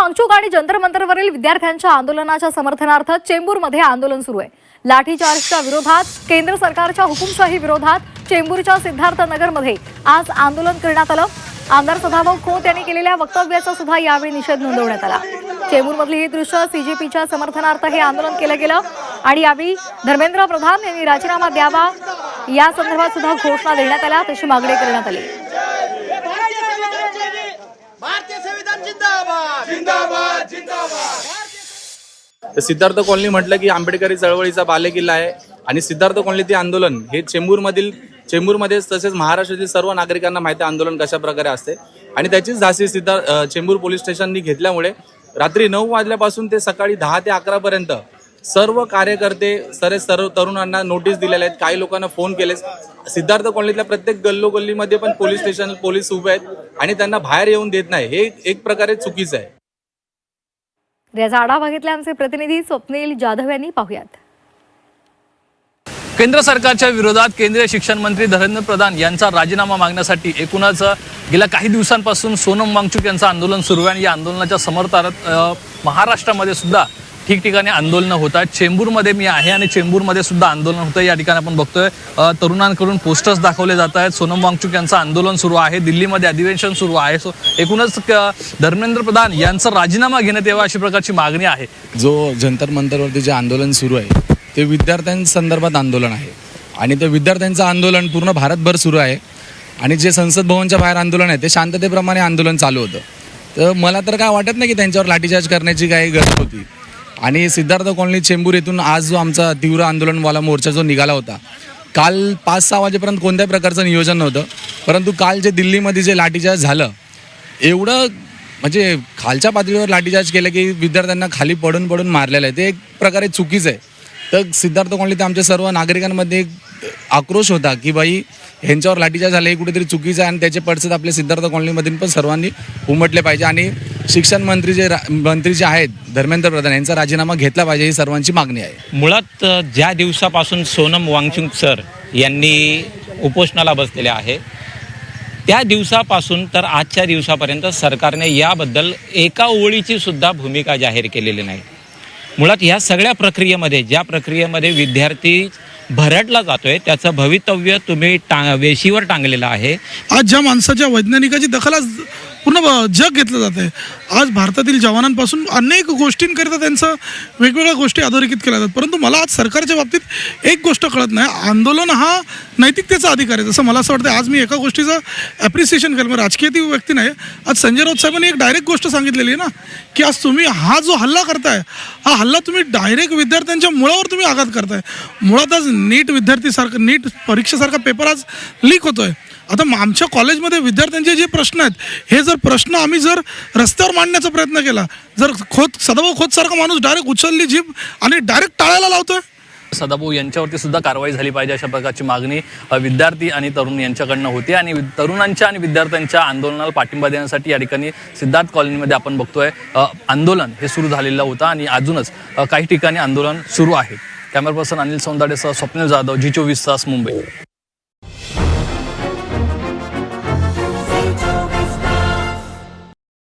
वांगचूक आणि जंतर मंतरवरील विद्यार्थ्यांच्या आंदोलनाच्या समर्थनार्थ चेंबूरमध्ये आंदोलन सुरू आहे। लाठीचार्जच्या विरोधात, केंद्र सरकारच्या हुकुमशाही विरोधात चेंबूरच्या सिद्धार्थ नगरमध्ये आज आंदोलन करण्यात आलं। आमदार सदाभाऊ खोत यांनी केलेल्या वक्तव्याचा सुद्धा यावेळी निषेध नोंदवण्यात आला। चेंबूरमधली ही दृश्य सीजेपीच्या समर्थनार्थ हे आंदोलन केलं गेलं आणि यावेळी धर्मेंद्र प्रधान यांनी राजीनामा द्यावा या संदर्भात सुद्धा घोषणा देण्यात आल्या, तशी मागणी करण्यात आली। सिद्धार्थ कॉलनी म्हटलं की आंबेडकरी चळवळीचा बालेकिल्ला आहे आणि सिद्धार्थ कॉलनीतील आंदोलन हे चेंबूरमध्ये तसेच महाराष्ट्रातील सर्व नागरिकांना माहिती आहे आंदोलन कशा प्रकारे असते आणि त्याचीच धासी चेंबूर पोलीस स्टेशननी घेतल्यामुळे रात्री 9 वाजल्यापासून ते सकाळी 10 ते 11 पर्यंत सर्व कार्यकर्ते सर्व तरुणांना नोटीस दिलेल्या आहेत। काही लोकांना फोन केले। सिद्धार्थ कॉलनीतल्या प्रत्येक गल्लोगल्लीमध्ये पण पोलीस उभे आहेत आणि त्यांना बाहेर येऊन देत नाही, हे एक प्रकारे चुकीचं आहे। याचा आढावा घेतला आमचे प्रतिनिधी स्वप्नील जाधव यांनी। पाहूयात। केंद्र सरकारच्या विरोधात केंद्रीय शिक्षण मंत्री धर्मेंद्र प्रधान यांचा राजीनामा मागण्यासाठी एकूणच गेल्या काही दिवसांपासून सोनम वांगचूक यांचं आंदोलन सुरू आहे आणि या आंदोलनाच्या समर्थनार्थ महाराष्ट्रामध्ये सुद्धा ठिकठिकाणी आंदोलनं होत आहेत। चेंबूरमध्ये मी आहे आणि चेंबूरमध्ये सुद्धा आंदोलन होतं। या ठिकाणी आपण बघतोय तरुणांकडून पोस्टर्स दाखवले जात आहेत। सोनम वांगचूक यांचं आंदोलन सुरू आहे, दिल्लीमध्ये अधिवेशन सुरू आहे। एकूणच धर्मेंद्र प्रधान यांचा राजीनामा घेण्यात यावा अशी प्रकारची मागणी आहे। जो जंतर मंतरवरती जे आंदोलन सुरू आहे ते विद्यार्थ्यांसंदर्भात आंदोलन आहे आणि ते विद्यार्थ्यांचं आंदोलन पूर्ण भारतभर सुरू आहे आणि जे संसद भवनच्या बाहेर आंदोलन आहे ते शांततेप्रमाणे आंदोलन चालू होतं। तर मला तर काय वाटत नाही की त्यांच्यावर लाठीचार्ज करण्याची काही गरज होती। आणि सिद्धार्थ कॉलनी चेंबूर येथून आज जो आमचा तीव्र आंदोलनवाला मोर्चा जो निघाला होता, काल 5-6 वाजेपर्यंत कोणत्याही प्रकारचं नियोजन नव्हतं, परंतु काल जे दिल्लीमध्ये जे लाठीचार्ज झालं, एवढं म्हणजे खालच्या पातळीवर लाठीचार्ज केलं की विद्यार्थ्यांना खाली पडून मारलेलं आहे, ते एक प्रकारे चुकीचं आहे। तर सिद्धार्थ कॉलनीत आमच्या सर्व नागरिकांमध्ये एक आक्रोश होता की बाई ह्यांच्यावर लाठीचार्ज झाला हे कुठेतरी चुकीचं आहे आणि त्याचे पडसाद आपल्या सिद्धार्थ कॉलनीमधून पण सर्वांनी उमटले पाहिजे आणि शिक्षण मंत्री जे आहेत धर्मेंद्र प्रधान यांचा राजीनामा घेतला पाहिजे ही सर्वांची मागणी आहे। मुळात ज्या दिवसापासून सोनम वांगचूक सर यांनी उपोषणाला बसलेले आहे त्या दिवसापासून तर आजच्या दिवसापर्यंत सरकारने याबद्दल एका ओळीची सुद्धा भूमिका जाहीर केलेली नाही। मुळात ह्या सगळ्या प्रक्रियेमध्ये ज्या प्रक्रियेमध्ये विद्यार्थी भरडला जातोय त्याचं भवितव्य तुम्ही वेशीवर टांगलेलं आहे। आज ज्या माणसाच्या वैज्ञानिकाची दखल आज पूर्ण जग घेतलं जात आहे। आज भारतातील जवानांपासून अनेक गोष्टींकरिता त्यांचं वेगवेगळ्या गोष्टी अधोरेखित केल्या जातात, परंतु मला आज सरकारच्या बाबतीत एक गोष्ट कळत नाही, आंदोलन हा नैतिकतेचा अधिकार आहे। जसं मला असं वाटतं आज मी एका गोष्टीचं ॲप्रिसिएशन केलं, मग राजकीय ती व्यक्ती नाही, आज संजय राऊत साहेबांनी एक डायरेक्ट गोष्ट सांगितलेली आहे ना की आज तुम्ही हा जो हल्ला करताय हा हल्ला तुम्ही डायरेक्ट विद्यार्थ्यांच्या मुळावर तुम्ही आघात करताय। मुळात आज नीट परीक्षेसारखा पेपर आज लीक होतोय। आता आमच्या कॉलेजमध्ये विद्यार्थ्यांचे जे प्रश्न आहेत हे जर प्रश्न आम्ही जर रस्त्यावर मांडण्याचा प्रयत्न केला, जर सदाभाऊ खोत सारखा माणूस डायरेक्ट उचलली जीभ आणि डायरेक्ट टाळायला लावतोय, सदाभाऊ यांच्यावरती सुद्धा कारवाई झाली पाहिजे अशा प्रकारची मागणी विद्यार्थी आणि तरुण यांच्याकडनं होती आणि तरुणांच्या आणि विद्यार्थ्यांच्या आंदोलनाला पाठिंबा देण्यासाठी या ठिकाणी सिद्धार्थ कॉलनीमध्ये आपण बघतोय आंदोलन हे सुरू झालेलं होतं आणि अजूनच काही ठिकाणी आंदोलन सुरू आहे। कॅमेरा पर्सन अनिल सौंदाडेसह स्वप्नील जाधव, G24 तास, मुंबई।